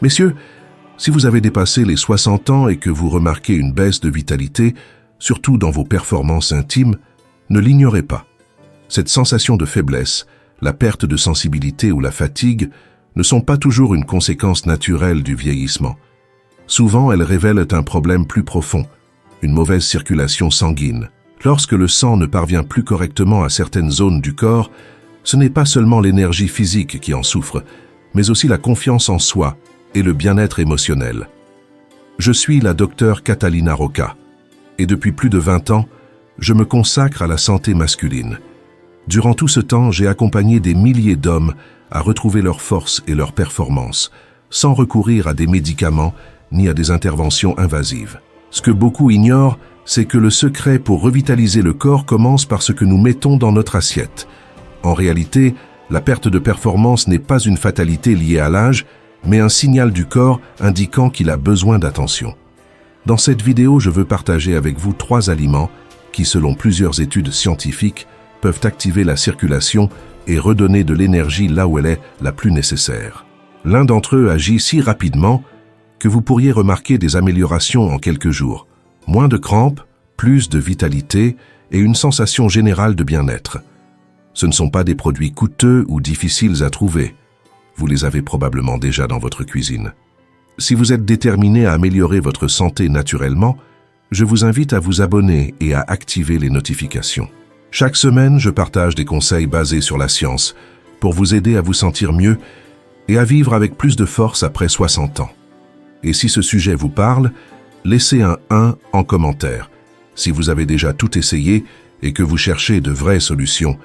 Messieurs, si vous avez dépassé les 60 ans et que vous remarquez une baisse de vitalité, surtout dans vos performances intimes, ne l'ignorez pas. Cette sensation de faiblesse, la perte de sensibilité ou la fatigue ne sont pas toujours une conséquence naturelle du vieillissement. Souvent, elles révèlent un problème plus profond, une mauvaise circulation sanguine. Lorsque le sang ne parvient plus correctement à certaines zones du corps, ce n'est pas seulement l'énergie physique qui en souffre, mais aussi la confiance en soi et le bien-être émotionnel. Je suis la docteure Catalina Rocca, et depuis plus de 20 ans, je me consacre à la santé masculine. Durant tout ce temps, j'ai accompagné des milliers d'hommes à retrouver leur force et leur performance, sans recourir à des médicaments ni à des interventions invasives. Ce que beaucoup ignorent, c'est que le secret pour revitaliser le corps commence par ce que nous mettons dans notre assiette. En réalité, la perte de performance n'est pas une fatalité liée à l'âge, mais un signal du corps indiquant qu'il a besoin d'attention. Dans cette vidéo, je veux partager avec vous 3 aliments qui, selon plusieurs études scientifiques, peuvent activer la circulation et redonner de l'énergie là où elle est la plus nécessaire. L'un d'entre eux agit si rapidement que vous pourriez remarquer des améliorations en quelques jours. Moins de crampes, plus de vitalité et une sensation générale de bien-être. Ce ne sont pas des produits coûteux ou difficiles à trouver. Vous les avez probablement déjà dans votre cuisine. Si vous êtes déterminé à améliorer votre santé naturellement, je vous invite à vous abonner et à activer les notifications. Chaque semaine, je partage des conseils basés sur la science pour vous aider à vous sentir mieux et à vivre avec plus de force après 60 ans. Et si ce sujet vous parle, laissez un 1 en commentaire. Si vous avez déjà tout essayé et que vous cherchez de vraies solutions,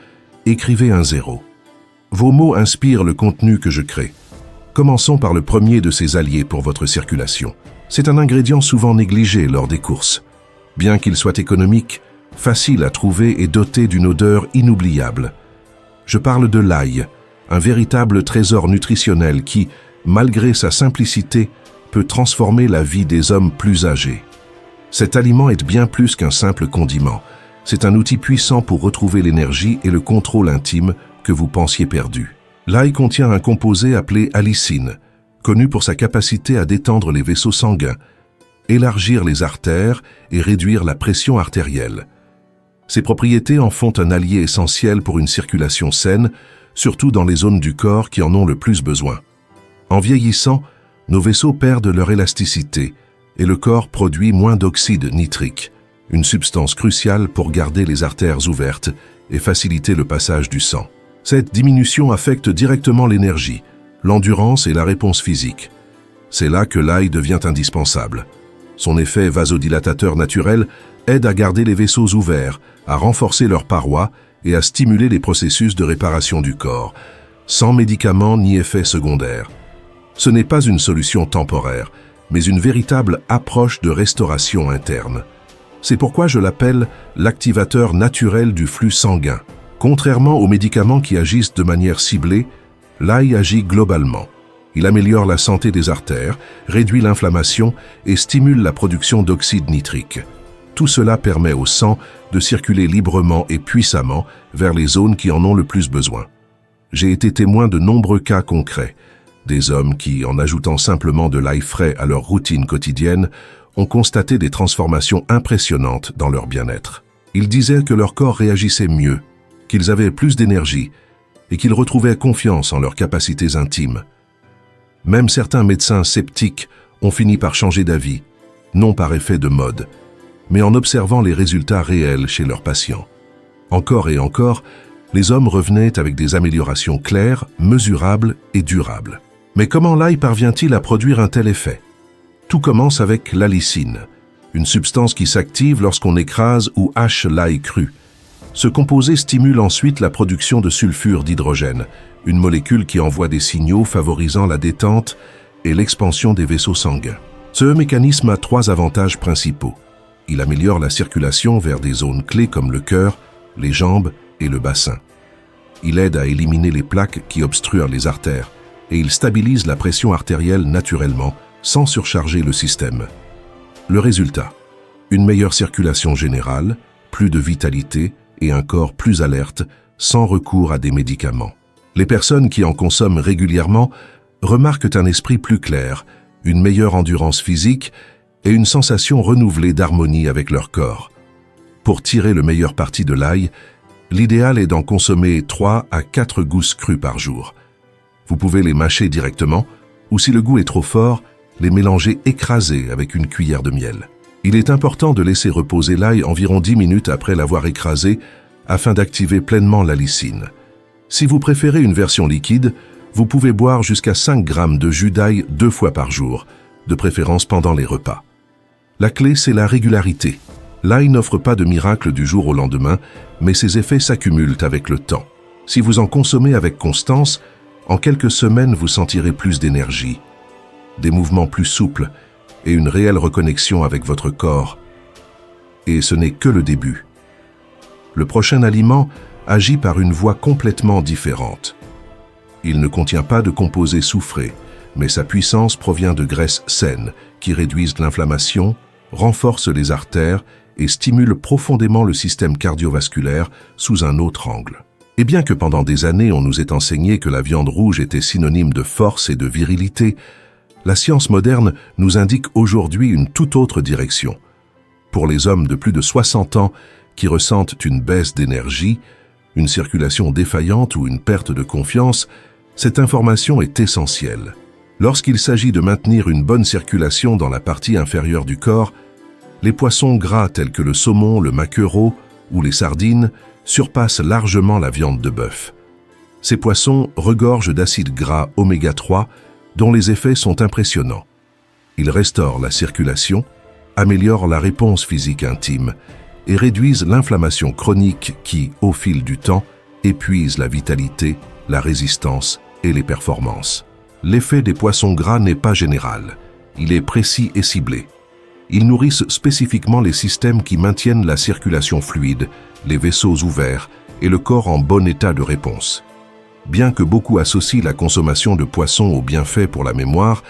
écrivez un 0. Vos mots inspirent le contenu que je crée. Commençons par le premier de ces alliés pour votre circulation. C'est un ingrédient souvent négligé lors des courses. Bien qu'il soit économique, facile à trouver et doté d'une odeur inoubliable. Je parle de l'ail, un véritable trésor nutritionnel qui, malgré sa simplicité, peut transformer la vie des hommes plus âgés. Cet aliment est bien plus qu'un simple condiment. C'est un outil puissant pour retrouver l'énergie et le contrôle intime que vous pensiez perdu. L'ail contient un composé appelé allicine, connu pour sa capacité à détendre les vaisseaux sanguins, élargir les artères et réduire la pression artérielle. Ces propriétés en font un allié essentiel pour une circulation saine, surtout dans les zones du corps qui en ont le plus besoin. En vieillissant, nos vaisseaux perdent leur élasticité et le corps produit moins d'oxyde nitrique, une substance cruciale pour garder les artères ouvertes et faciliter le passage du sang. Cette diminution affecte directement l'énergie, l'endurance et la réponse physique. C'est là que l'ail devient indispensable. Son effet vasodilatateur naturel aide à garder les vaisseaux ouverts, à renforcer leurs parois et à stimuler les processus de réparation du corps, sans médicaments ni effets secondaires. Ce n'est pas une solution temporaire, mais une véritable approche de restauration interne. C'est pourquoi je l'appelle l'activateur naturel du flux sanguin. Contrairement aux médicaments qui agissent de manière ciblée, l'ail agit globalement. Il améliore la santé des artères, réduit l'inflammation et stimule la production d'oxyde nitrique. Tout cela permet au sang de circuler librement et puissamment vers les zones qui en ont le plus besoin. J'ai été témoin de nombreux cas concrets. Des hommes qui, en ajoutant simplement de l'ail frais à leur routine quotidienne, ont constaté des transformations impressionnantes dans leur bien-être. Ils disaient que leur corps réagissait mieux, qu'ils avaient plus d'énergie et qu'ils retrouvaient confiance en leurs capacités intimes. Même certains médecins sceptiques ont fini par changer d'avis, non par effet de mode, mais en observant les résultats réels chez leurs patients. Encore et encore, les hommes revenaient avec des améliorations claires, mesurables et durables. Mais comment l'ail parvient-il à produire un tel effet? Tout commence avec l'allicine, une substance qui s'active lorsqu'on écrase ou hache l'ail cru. Ce composé stimule ensuite la production de sulfure d'hydrogène, une molécule qui envoie des signaux favorisant la détente et l'expansion des vaisseaux sanguins. Ce mécanisme a 3 avantages principaux. Il améliore la circulation vers des zones clés comme le cœur, les jambes et le bassin. Il aide à éliminer les plaques qui obstruent les artères et il stabilise la pression artérielle naturellement sans surcharger le système. Le résultat, une meilleure circulation générale, plus de vitalité et un corps plus alerte sans recours à des médicaments. Les personnes qui en consomment régulièrement remarquent un esprit plus clair, une meilleure endurance physique et une sensation renouvelée d'harmonie avec leur corps. Pour tirer le meilleur parti de l'ail, l'idéal est d'en consommer 3 à 4 gousses crues par jour. Vous pouvez les mâcher directement, ou si le goût est trop fort, les mélanger écrasés avec une cuillère de miel. Il est important de laisser reposer l'ail environ 10 minutes après l'avoir écrasé afin d'activer pleinement la lysine. Si vous préférez une version liquide, vous pouvez boire jusqu'à 5 grammes de jus d'ail 2 fois par jour, de préférence pendant les repas. La clé, c'est la régularité. L'ail n'offre pas de miracle du jour au lendemain, mais ses effets s'accumulent avec le temps. Si vous en consommez avec constance, en quelques semaines vous sentirez plus d'énergie, des mouvements plus souples et une réelle reconnexion avec votre corps. Et ce n'est que le début. Le prochain aliment agit par une voie complètement différente. Il ne contient pas de composés soufrés, mais sa puissance provient de graisses saines qui réduisent l'inflammation, renforcent les artères et stimulent profondément le système cardiovasculaire sous un autre angle. Et bien que pendant des années on nous ait enseigné que la viande rouge était synonyme de force et de virilité, la science moderne nous indique aujourd'hui une toute autre direction. Pour les hommes de plus de 60 ans qui ressentent une baisse d'énergie, une circulation défaillante ou une perte de confiance, cette information est essentielle. Lorsqu'il s'agit de maintenir une bonne circulation dans la partie inférieure du corps, les poissons gras tels que le saumon, le maquereau ou les sardines surpassent largement la viande de bœuf. Ces poissons regorgent d'acides gras oméga 3 dont les effets sont impressionnants. Ils restaurent la circulation, améliorent la réponse physique intime et réduisent l'inflammation chronique qui, au fil du temps, épuise la vitalité, la résistance et les performances. L'effet des poissons gras n'est pas général, il est précis et ciblé. Ils nourrissent spécifiquement les systèmes qui maintiennent la circulation fluide, les vaisseaux ouverts et le corps en bon état de réponse. Bien que beaucoup associent la consommation de poissons aux bienfaits pour la mémoire,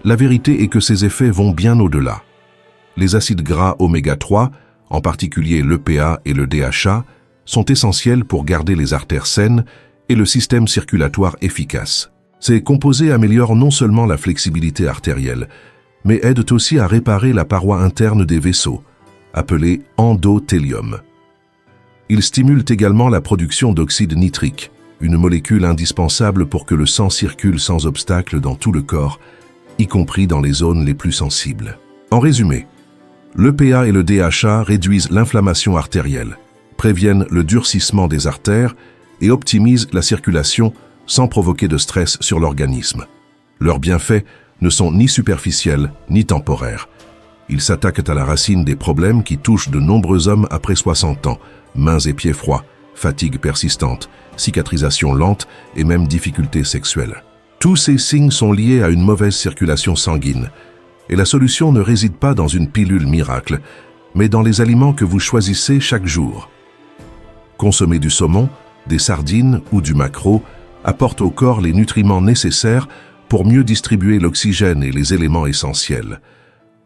la vérité est que ces effets vont bien au-delà. Les acides gras oméga 3, en particulier l'EPA et le DHA, sont essentiels pour garder les artères saines et le système circulatoire efficace. Ces composés améliorent non seulement la flexibilité artérielle, mais aident aussi à réparer la paroi interne des vaisseaux, appelée endothélium. Ils stimulent également la production d'oxyde nitrique, une molécule indispensable pour que le sang circule sans obstacle dans tout le corps, y compris dans les zones les plus sensibles. En résumé, l'EPA et le DHA réduisent l'inflammation artérielle, préviennent le durcissement des artères et optimisent la circulation sans provoquer de stress sur l'organisme. Leurs bienfaits ne sont ni superficiels ni temporaires. Ils s'attaquent à la racine des problèmes qui touchent de nombreux hommes après 60 ans, mains et pieds froids, fatigue persistante, cicatrisation lente et même difficultés sexuelles. Tous ces signes sont liés à une mauvaise circulation sanguine. Et la solution ne réside pas dans une pilule miracle, mais dans les aliments que vous choisissez chaque jour. Consommer du saumon, des sardines ou du maquereau apporte au corps les nutriments nécessaires pour mieux distribuer l'oxygène et les éléments essentiels.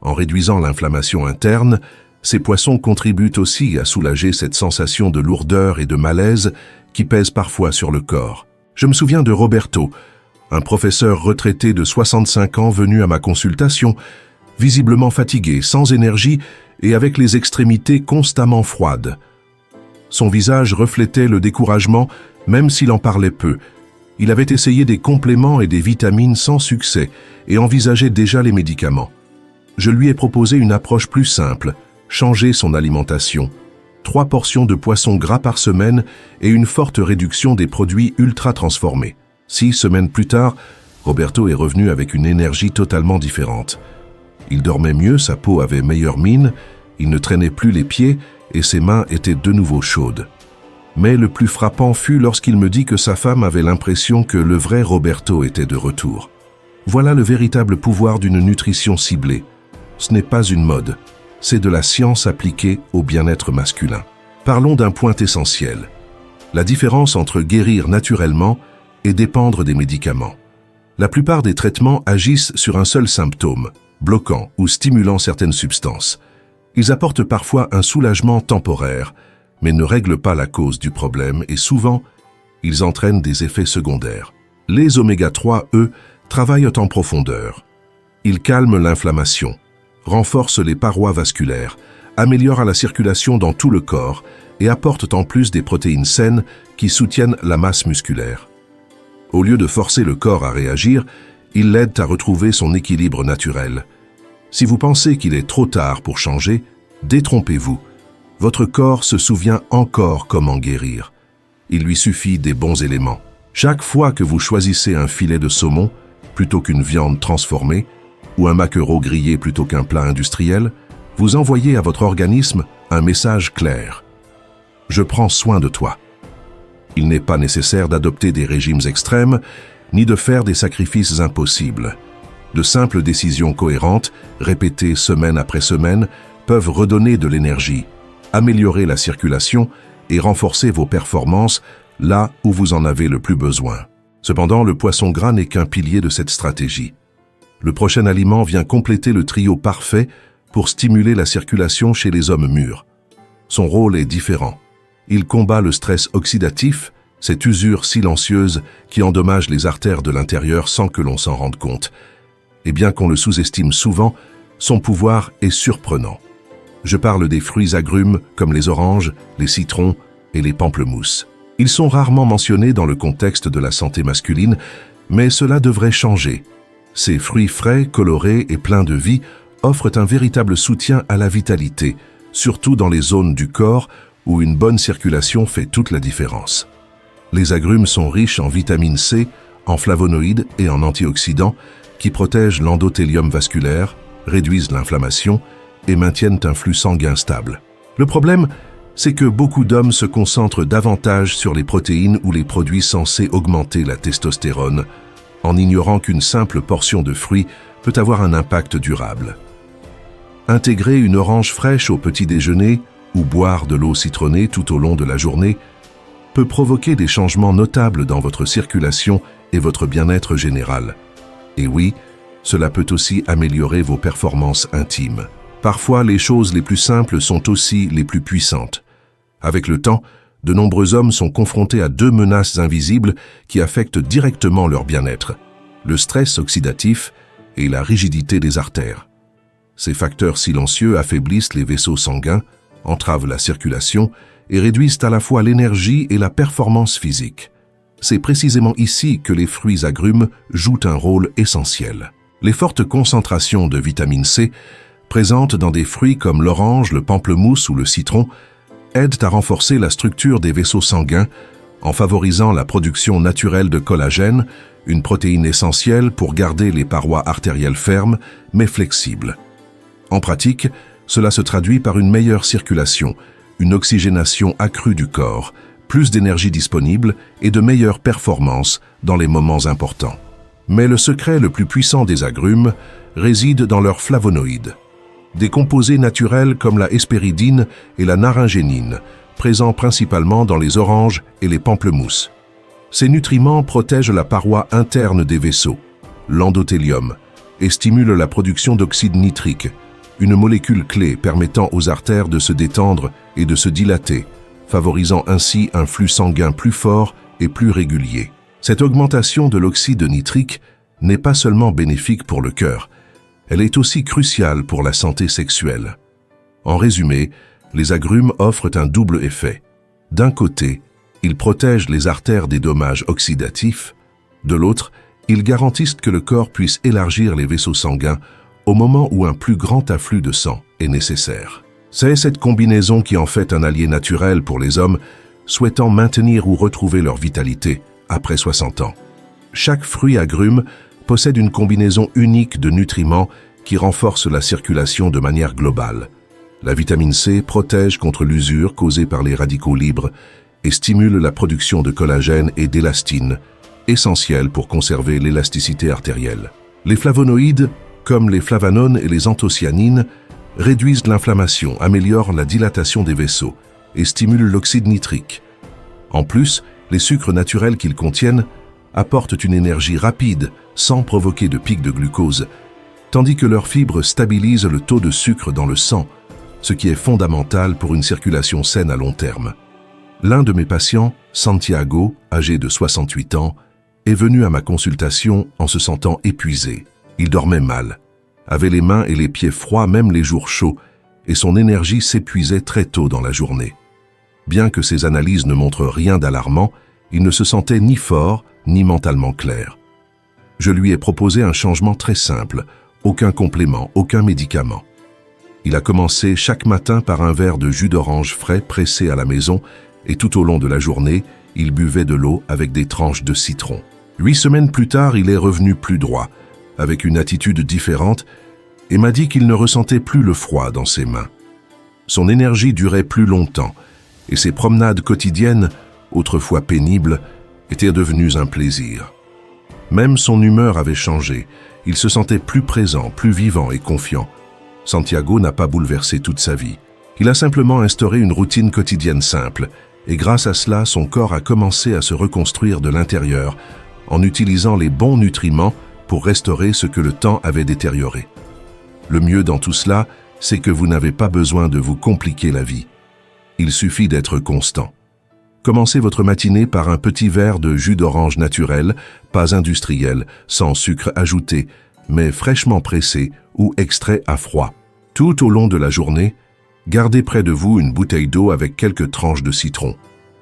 En réduisant l'inflammation interne, ces poissons contribuent aussi à soulager cette sensation de lourdeur et de malaise qui pèse parfois sur le corps. Je me souviens de Roberto, un professeur retraité de 65 ans venu à ma consultation, visiblement fatigué, sans énergie et avec les extrémités constamment froides. Son visage reflétait le découragement, même s'il en parlait peu. Il avait essayé des compléments et des vitamines sans succès et envisageait déjà les médicaments. Je lui ai proposé une approche plus simple, changer son alimentation, 3 portions de poisson gras par semaine et une forte réduction des produits ultra transformés. 6 semaines plus tard, Roberto est revenu avec une énergie totalement différente. Il dormait mieux, sa peau avait meilleure mine, il ne traînait plus les pieds et ses mains étaient de nouveau chaudes. Mais le plus frappant fut lorsqu'il me dit que sa femme avait l'impression que le vrai Roberto était de retour. Voilà le véritable pouvoir d'une nutrition ciblée. Ce n'est pas une mode, c'est de la science appliquée au bien-être masculin. Parlons d'un point essentiel. La différence entre guérir naturellement et dépendre des médicaments. La plupart des traitements agissent sur un seul symptôme, bloquant ou stimulant certaines substances. Ils apportent parfois un soulagement temporaire, mais ne règlent pas la cause du problème et souvent, ils entraînent des effets secondaires. Les oméga 3, eux, travaillent en profondeur. Ils calment l'inflammation, renforcent les parois vasculaires, améliorent la circulation dans tout le corps et apportent en plus des protéines saines qui soutiennent la masse musculaire. Au lieu de forcer le corps à réagir, ils l'aident à retrouver son équilibre naturel. Si vous pensez qu'il est trop tard pour changer, détrompez-vous. Votre corps se souvient encore comment guérir. Il lui suffit des bons éléments. Chaque fois que vous choisissez un filet de saumon plutôt qu'une viande transformée, ou un maquereau grillé plutôt qu'un plat industriel, vous envoyez à votre organisme un message clair. Je prends soin de toi. Il n'est pas nécessaire d'adopter des régimes extrêmes, ni de faire des sacrifices impossibles. De simples décisions cohérentes, répétées semaine après semaine, peuvent redonner de l'énergie, améliorer la circulation et renforcer vos performances là où vous en avez le plus besoin. Cependant, le poisson gras n'est qu'un pilier de cette stratégie. Le prochain aliment vient compléter le trio parfait pour stimuler la circulation chez les hommes mûrs. Son rôle est différent. Il combat le stress oxydatif, cette usure silencieuse qui endommage les artères de l'intérieur sans que l'on s'en rende compte. Et bien qu'on le sous-estime souvent, son pouvoir est surprenant. Je parle des fruits agrumes comme les oranges, les citrons et les pamplemousses. Ils sont rarement mentionnés dans le contexte de la santé masculine, mais cela devrait changer. Ces fruits frais, colorés et pleins de vie offrent un véritable soutien à la vitalité, surtout dans les zones du corps où une bonne circulation fait toute la différence. Les agrumes sont riches en vitamine C, en flavonoïdes et en antioxydants qui protègent l'endothélium vasculaire, réduisent l'inflammation et maintiennent un flux sanguin stable. Le problème, c'est que beaucoup d'hommes se concentrent davantage sur les protéines ou les produits censés augmenter la testostérone, en ignorant qu'une simple portion de fruits peut avoir un impact durable. Intégrer une orange fraîche au petit déjeuner ou boire de l'eau citronnée tout au long de la journée peut provoquer des changements notables dans votre circulation et votre bien-être général. Et oui, cela peut aussi améliorer vos performances intimes. Parfois, les choses les plus simples sont aussi les plus puissantes. Avec le temps, de nombreux hommes sont confrontés à deux menaces invisibles qui affectent directement leur bien-être: le stress oxydatif et la rigidité des artères. Ces facteurs silencieux affaiblissent les vaisseaux sanguins, entravent la circulation et réduisent à la fois l'énergie et la performance physique. C'est précisément ici que les fruits agrumes jouent un rôle essentiel. Les fortes concentrations de vitamine C, présentes dans des fruits comme l'orange, le pamplemousse ou le citron, aident à renforcer la structure des vaisseaux sanguins en favorisant la production naturelle de collagène, une protéine essentielle pour garder les parois artérielles fermes mais flexibles. En pratique, cela se traduit par une meilleure circulation, une oxygénation accrue du corps, plus d'énergie disponible et de meilleures performances dans les moments importants. Mais le secret le plus puissant des agrumes réside dans leurs flavonoïdes. Des composés naturels comme la hespéridine et la naringénine, présents principalement dans les oranges et les pamplemousses. Ces nutriments protègent la paroi interne des vaisseaux, l'endothélium, et stimulent la production d'oxyde nitrique, une molécule clé permettant aux artères de se détendre et de se dilater, favorisant ainsi un flux sanguin plus fort et plus régulier. Cette augmentation de l'oxyde nitrique n'est pas seulement bénéfique pour le cœur, elle est aussi cruciale pour la santé sexuelle. En résumé, les agrumes offrent un double effet. D'un côté, ils protègent les artères des dommages oxydatifs. De l'autre, ils garantissent que le corps puisse élargir les vaisseaux sanguins au moment où un plus grand afflux de sang est nécessaire. C'est cette combinaison qui en fait un allié naturel pour les hommes souhaitant maintenir ou retrouver leur vitalité après 60 ans. Chaque fruit agrume possède une combinaison unique de nutriments qui renforce la circulation de manière globale. La vitamine C protège contre l'usure causée par les radicaux libres et stimule la production de collagène et d'élastine, essentiels pour conserver l'élasticité artérielle. Les flavonoïdes, comme les flavanones et les anthocyanines, réduisent l'inflammation, améliorent la dilatation des vaisseaux et stimulent l'oxyde nitrique. En plus, les sucres naturels qu'ils contiennent apportent une énergie rapide sans provoquer de pic de glucose, tandis que leurs fibres stabilisent le taux de sucre dans le sang, ce qui est fondamental pour une circulation saine à long terme. L'un de mes patients, Santiago, âgé de 68 ans, est venu à ma consultation en se sentant épuisé. Il dormait mal, avait les mains et les pieds froids même les jours chauds, et son énergie s'épuisait très tôt dans la journée. Bien que ses analyses ne montrent rien d'alarmant, il ne se sentait ni fort ni mentalement clair. Je lui ai proposé un changement très simple, aucun complément, aucun médicament. Il a commencé chaque matin par un verre de jus d'orange frais pressé à la maison et tout au long de la journée, il buvait de l'eau avec des tranches de citron. 8 semaines plus tard, il est revenu plus droit, avec une attitude différente, et m'a dit qu'il ne ressentait plus le froid dans ses mains. Son énergie durait plus longtemps, et ses promenades quotidiennes, autrefois pénibles, étaient devenues un plaisir. Même son humeur avait changé, il se sentait plus présent, plus vivant et confiant. Santiago n'a pas bouleversé toute sa vie. Il a simplement instauré une routine quotidienne simple, et grâce à cela, son corps a commencé à se reconstruire de l'intérieur, en utilisant les bons nutriments pour restaurer ce que le temps avait détérioré. Le mieux dans tout cela, c'est que vous n'avez pas besoin de vous compliquer la vie. Il suffit d'être constant. Commencez votre matinée par un petit verre de jus d'orange naturel, pas industriel, sans sucre ajouté, mais fraîchement pressé ou extrait à froid. Tout au long de la journée, gardez près de vous une bouteille d'eau avec quelques tranches de citron.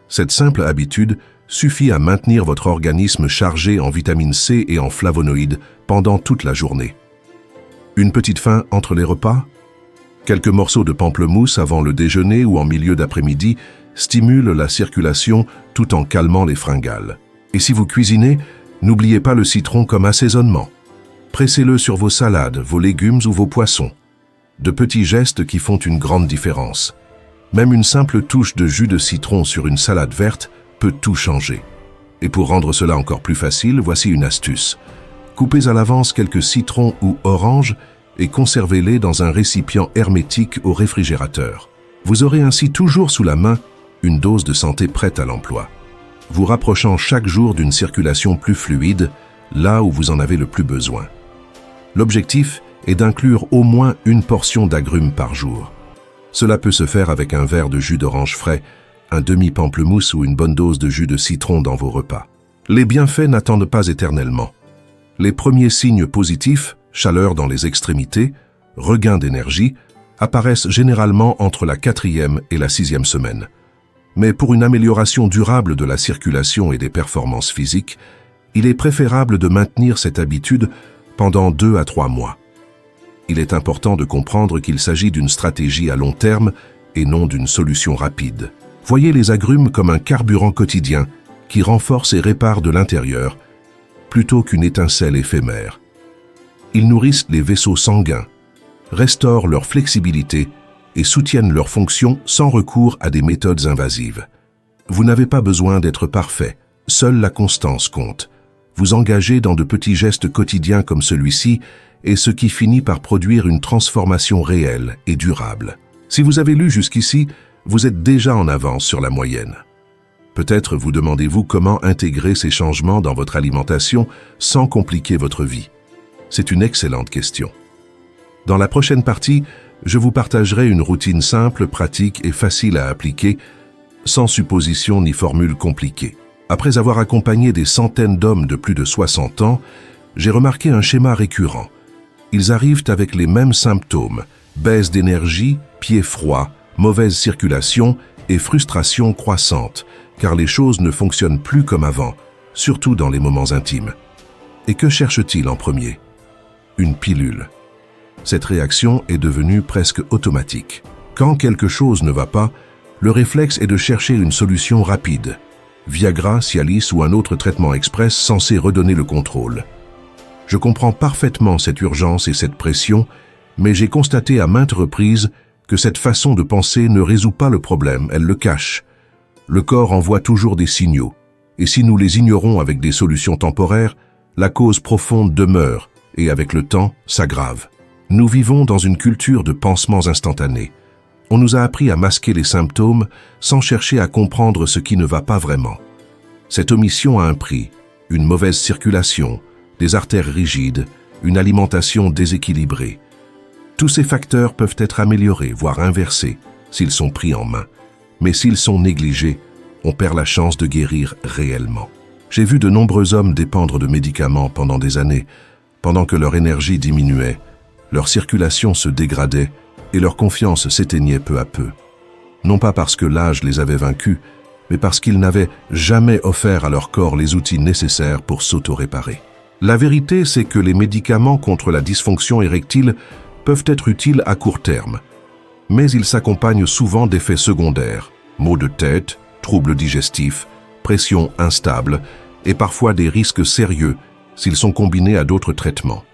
Cette simple habitude suffit à maintenir votre organisme chargé en vitamine C et en flavonoïdes pendant toute la journée. Une petite faim entre les repas? Quelques morceaux de pamplemousse avant le déjeuner ou en milieu d'après-midi stimulent la circulation tout en calmant les fringales. Et si vous cuisinez, n'oubliez pas le citron comme assaisonnement. Pressez-le sur vos salades, vos légumes ou vos poissons. De petits gestes qui font une grande différence. Même une simple touche de jus de citron sur une salade verte peut tout changer. Et pour rendre cela encore plus facile, voici une astuce. Coupez à l'avance quelques citrons ou oranges et conservez-les dans un récipient hermétique au réfrigérateur. Vous aurez ainsi toujours sous la main une dose de santé prête à l'emploi, vous rapprochant chaque jour d'une circulation plus fluide, là où vous en avez le plus besoin. L'objectif est d'inclure au moins une portion d'agrumes par jour. Cela peut se faire avec un verre de jus d'orange frais, un demi-pamplemousse ou une bonne dose de jus de citron dans vos repas. Les bienfaits n'attendent pas éternellement. Les premiers signes positifs, chaleur dans les extrémités, regain d'énergie, apparaissent généralement entre la 4e et la 6e semaine. Mais pour une amélioration durable de la circulation et des performances physiques, il est préférable de maintenir cette habitude pendant 2 à 3 mois. Il est important de comprendre qu'il s'agit d'une stratégie à long terme et non d'une solution rapide. Voyez les agrumes comme un carburant quotidien qui renforce et répare de l'intérieur, plutôt qu'une étincelle éphémère. Ils nourrissent les vaisseaux sanguins, restaurent leur flexibilité et soutiennent leur fonction sans recours à des méthodes invasives. Vous n'avez pas besoin d'être parfait, seule la constance compte. Vous engagez dans de petits gestes quotidiens comme celui-ci et ce qui finit par produire une transformation réelle et durable. Si vous avez lu jusqu'ici, vous êtes déjà en avance sur la moyenne. Peut-être vous demandez-vous comment intégrer ces changements dans votre alimentation sans compliquer votre vie. C'est une excellente question. Dans la prochaine partie, je vous partagerai une routine simple, pratique et facile à appliquer, sans suppositions ni formules compliquées. Après avoir accompagné des centaines d'hommes de plus de 60 ans, j'ai remarqué un schéma récurrent. Ils arrivent avec les mêmes symptômes, baisse d'énergie, pieds froids, mauvaise circulation et frustration croissante, car les choses ne fonctionnent plus comme avant, surtout dans les moments intimes. Et que cherche-t-il en premier? Une pilule. Cette réaction est devenue presque automatique. Quand quelque chose ne va pas, le réflexe est de chercher une solution rapide. Viagra, Cialis ou un autre traitement express censé redonner le contrôle. Je comprends parfaitement cette urgence et cette pression, mais j'ai constaté à maintes reprises que cette façon de penser ne résout pas le problème, elle le cache. Le corps envoie toujours des signaux, et si nous les ignorons avec des solutions temporaires, la cause profonde demeure et avec le temps s'aggrave. Nous vivons dans une culture de pansements instantanés. On nous a appris à masquer les symptômes sans chercher à comprendre ce qui ne va pas vraiment. Cette omission a un prix, une mauvaise circulation, des artères rigides, une alimentation déséquilibrée. Tous ces facteurs peuvent être améliorés, voire inversés, s'ils sont pris en main. Mais s'ils sont négligés, on perd la chance de guérir réellement. J'ai vu de nombreux hommes dépendre de médicaments pendant des années, pendant que leur énergie diminuait, leur circulation se dégradait et leur confiance s'éteignait peu à peu. Non pas parce que l'âge les avait vaincus, mais parce qu'ils n'avaient jamais offert à leur corps les outils nécessaires pour s'auto-réparer. La vérité, c'est que les médicaments contre la dysfonction érectile peuvent être utiles à court terme, mais ils s'accompagnent souvent d'effets secondaires, maux de tête, troubles digestifs, pression instable et parfois des risques sérieux s'ils sont combinés à d'autres traitements.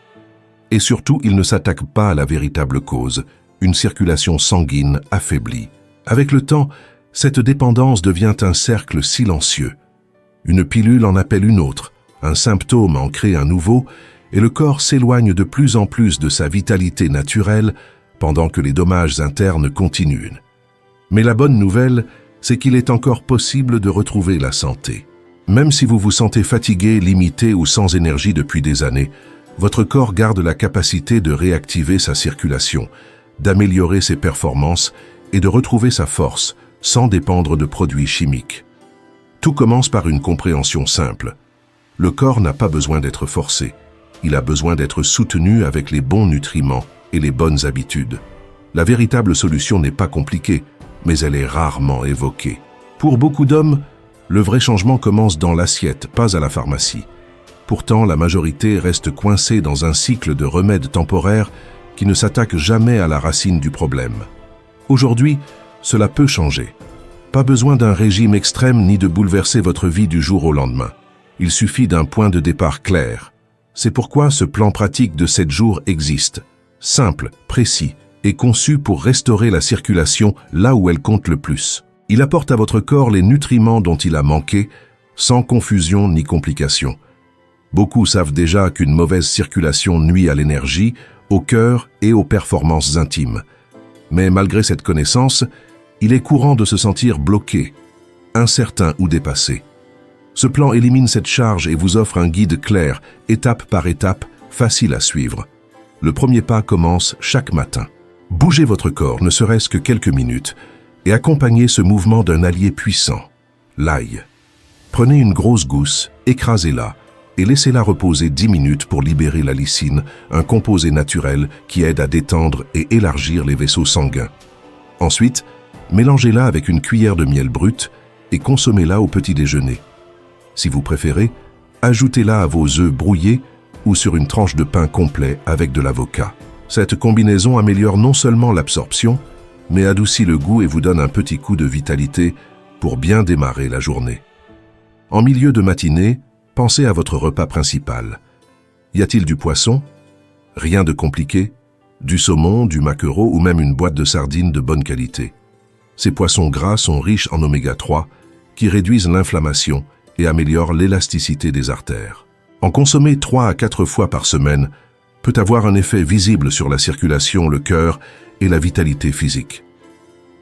Et surtout, ils ne s'attaquent pas à la véritable cause, une circulation sanguine affaiblie. Avec le temps, cette dépendance devient un cercle silencieux. Une pilule en appelle une autre, un symptôme en crée un nouveau, et le corps s'éloigne de plus en plus de sa vitalité naturelle pendant que les dommages internes continuent. Mais la bonne nouvelle, c'est qu'il est encore possible de retrouver la santé. Même si vous vous sentez fatigué, limité ou sans énergie depuis des années, votre corps garde la capacité de réactiver sa circulation, d'améliorer ses performances et de retrouver sa force sans dépendre de produits chimiques. Tout commence par une compréhension simple. Le corps n'a pas besoin d'être forcé. Il a besoin d'être soutenu avec les bons nutriments et les bonnes habitudes. La véritable solution n'est pas compliquée, mais elle est rarement évoquée. Pour beaucoup d'hommes, le vrai changement commence dans l'assiette, pas à la pharmacie. Pourtant, la majorité reste coincée dans un cycle de remèdes temporaires qui ne s'attaque jamais à la racine du problème. Aujourd'hui, cela peut changer. Pas besoin d'un régime extrême ni de bouleverser votre vie du jour au lendemain. Il suffit d'un point de départ clair. C'est pourquoi ce plan pratique de 7 jours existe. Simple, précis et conçu pour restaurer la circulation là où elle compte le plus. Il apporte à votre corps les nutriments dont il a manqué, sans confusion ni complication. Beaucoup savent déjà qu'une mauvaise circulation nuit à l'énergie, au cœur et aux performances intimes. Mais malgré cette connaissance, il est courant de se sentir bloqué, incertain ou dépassé. Ce plan élimine cette charge et vous offre un guide clair, étape par étape, facile à suivre. Le premier pas commence chaque matin. Bougez votre corps, ne serait-ce que quelques minutes, et accompagnez ce mouvement d'un allié puissant, l'ail. Prenez une grosse gousse, écrasez-la, et laissez-la reposer 10 minutes pour libérer la lysine, un composé naturel qui aide à détendre et élargir les vaisseaux sanguins. Ensuite, mélangez-la avec une cuillère de miel brut et consommez-la au petit déjeuner. Si vous préférez, ajoutez-la à vos œufs brouillés ou sur une tranche de pain complet avec de l'avocat. Cette combinaison améliore non seulement l'absorption, mais adoucit le goût et vous donne un petit coup de vitalité pour bien démarrer la journée. En milieu de matinée, pensez à votre repas principal. Y a-t-il du poisson? Rien de compliqué? Du saumon, du maquereau ou même une boîte de sardines de bonne qualité. Ces poissons gras sont riches en oméga 3 qui réduisent l'inflammation et améliorent l'élasticité des artères. En consommer 3 à 4 fois par semaine peut avoir un effet visible sur la circulation, le cœur et la vitalité physique.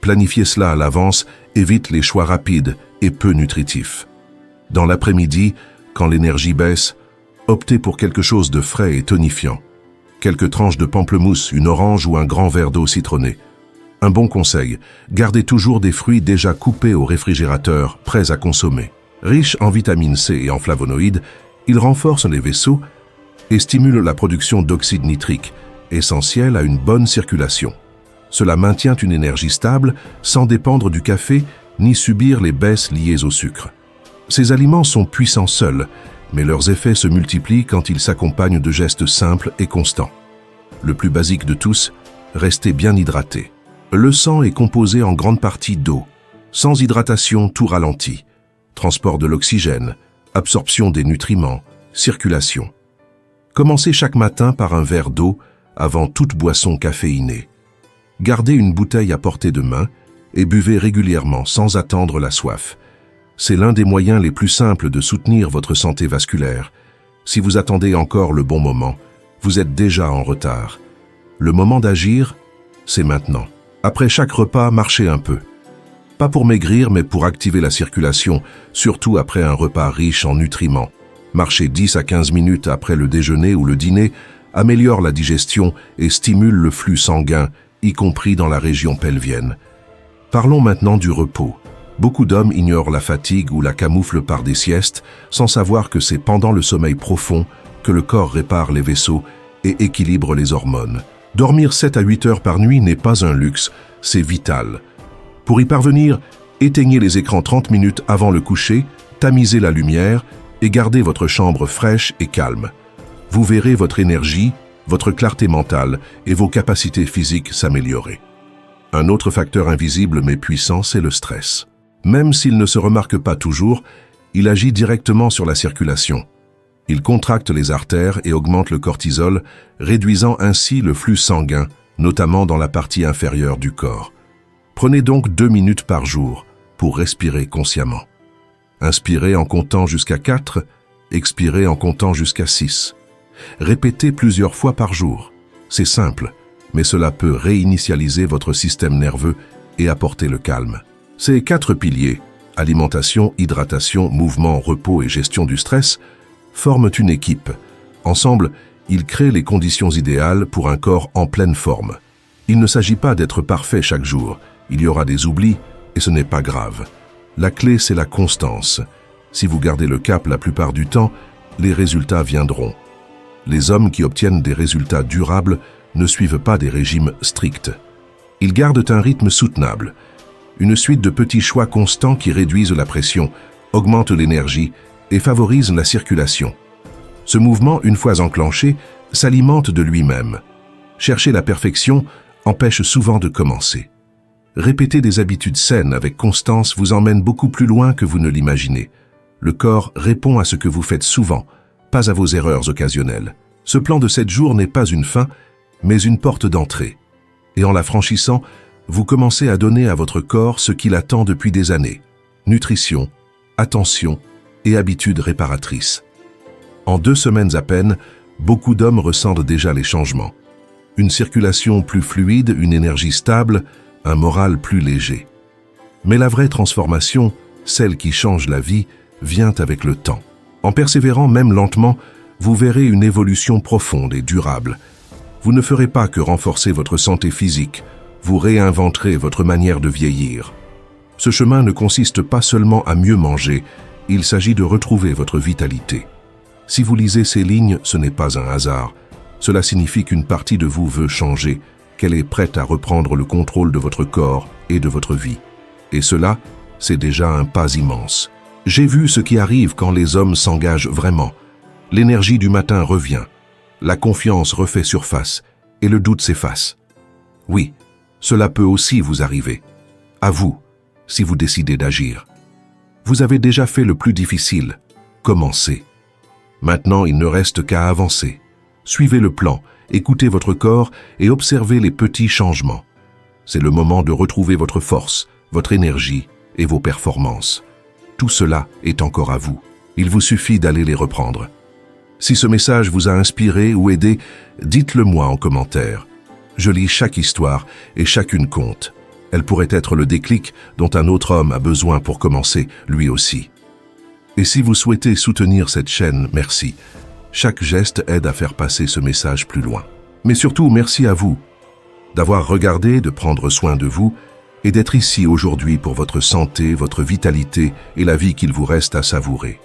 Planifier cela à l'avance évite les choix rapides et peu nutritifs. Dans l'après-midi, quand l'énergie baisse, optez pour quelque chose de frais et tonifiant. Quelques tranches de pamplemousse, une orange ou un grand verre d'eau citronnée. Un bon conseil, gardez toujours des fruits déjà coupés au réfrigérateur, prêts à consommer. Riches en vitamine C et en flavonoïdes, ils renforcent les vaisseaux et stimulent la production d'oxyde nitrique, essentiel à une bonne circulation. Cela maintient une énergie stable sans dépendre du café ni subir les baisses liées au sucre. Ces aliments sont puissants seuls, mais leurs effets se multiplient quand ils s'accompagnent de gestes simples et constants. Le plus basique de tous, restez bien hydraté. Le sang est composé en grande partie d'eau. Sans hydratation, tout ralentit. Transport de l'oxygène, absorption des nutriments, circulation. Commencez chaque matin par un verre d'eau avant toute boisson caféinée. Gardez une bouteille à portée de main et buvez régulièrement sans attendre la soif. C'est l'un des moyens les plus simples de soutenir votre santé vasculaire. Si vous attendez encore le bon moment, vous êtes déjà en retard. Le moment d'agir, c'est maintenant. Après chaque repas, marchez un peu. Pas pour maigrir, mais pour activer la circulation, surtout après un repas riche en nutriments. Marcher 10 à 15 minutes après le déjeuner ou le dîner améliore la digestion et stimule le flux sanguin, y compris dans la région pelvienne. Parlons maintenant du repos. Beaucoup d'hommes ignorent la fatigue ou la camouflent par des siestes, sans savoir que c'est pendant le sommeil profond que le corps répare les vaisseaux et équilibre les hormones. Dormir 7 à 8 heures par nuit n'est pas un luxe, c'est vital. Pour y parvenir, éteignez les écrans 30 minutes avant le coucher, tamisez la lumière et gardez votre chambre fraîche et calme. Vous verrez votre énergie, votre clarté mentale et vos capacités physiques s'améliorer. Un autre facteur invisible mais puissant, c'est le stress. Même s'il ne se remarque pas toujours, il agit directement sur la circulation. Il contracte les artères et augmente le cortisol, réduisant ainsi le flux sanguin, notamment dans la partie inférieure du corps. Prenez donc 2 minutes par jour pour respirer consciemment. Inspirez en comptant jusqu'à 4, expirez en comptant jusqu'à 6. Répétez plusieurs fois par jour. C'est simple, mais cela peut réinitialiser votre système nerveux et apporter le calme. Ces 4 piliers, alimentation, hydratation, mouvement, repos et gestion du stress, forment une équipe. Ensemble, ils créent les conditions idéales pour un corps en pleine forme. Il ne s'agit pas d'être parfait chaque jour. Il y aura des oublis et ce n'est pas grave. La clé, c'est la constance. Si vous gardez le cap la plupart du temps, les résultats viendront. Les hommes qui obtiennent des résultats durables ne suivent pas des régimes stricts. Ils gardent un rythme soutenable. Une suite de petits choix constants qui réduisent la pression, augmentent l'énergie et favorisent la circulation. Ce mouvement, une fois enclenché, s'alimente de lui-même. Chercher la perfection empêche souvent de commencer. Répéter des habitudes saines avec constance vous emmène beaucoup plus loin que vous ne l'imaginez. Le corps répond à ce que vous faites souvent, pas à vos erreurs occasionnelles. Ce plan de 7 jours n'est pas une fin, mais une porte d'entrée. Et en la franchissant, vous commencez à donner à votre corps ce qu'il attend depuis des années. Nutrition, attention et habitudes réparatrices. En 2 semaines à peine, beaucoup d'hommes ressentent déjà les changements. Une circulation plus fluide, une énergie stable, un moral plus léger. Mais la vraie transformation, celle qui change la vie, vient avec le temps. En persévérant même lentement, vous verrez une évolution profonde et durable. Vous ne ferez pas que renforcer votre santé physique, vous réinventerez votre manière de vieillir. Ce chemin ne consiste pas seulement à mieux manger, il s'agit de retrouver votre vitalité. Si vous lisez ces lignes, ce n'est pas un hasard. Cela signifie qu'une partie de vous veut changer, qu'elle est prête à reprendre le contrôle de votre corps et de votre vie. Et cela, c'est déjà un pas immense. J'ai vu ce qui arrive quand les hommes s'engagent vraiment. L'énergie du matin revient, la confiance refait surface et le doute s'efface. Oui, cela peut aussi vous arriver. À vous, si vous décidez d'agir. Vous avez déjà fait le plus difficile. Commencez. Maintenant, il ne reste qu'à avancer. Suivez le plan, écoutez votre corps et observez les petits changements. C'est le moment de retrouver votre force, votre énergie et vos performances. Tout cela est encore à vous. Il vous suffit d'aller les reprendre. Si ce message vous a inspiré ou aidé, dites-le moi en commentaire. Je lis chaque histoire et chacune compte. Elle pourrait être le déclic dont un autre homme a besoin pour commencer, lui aussi. Et si vous souhaitez soutenir cette chaîne, merci. Chaque geste aide à faire passer ce message plus loin. Mais surtout, merci à vous d'avoir regardé, de prendre soin de vous et d'être ici aujourd'hui pour votre santé, votre vitalité et la vie qu'il vous reste à savourer.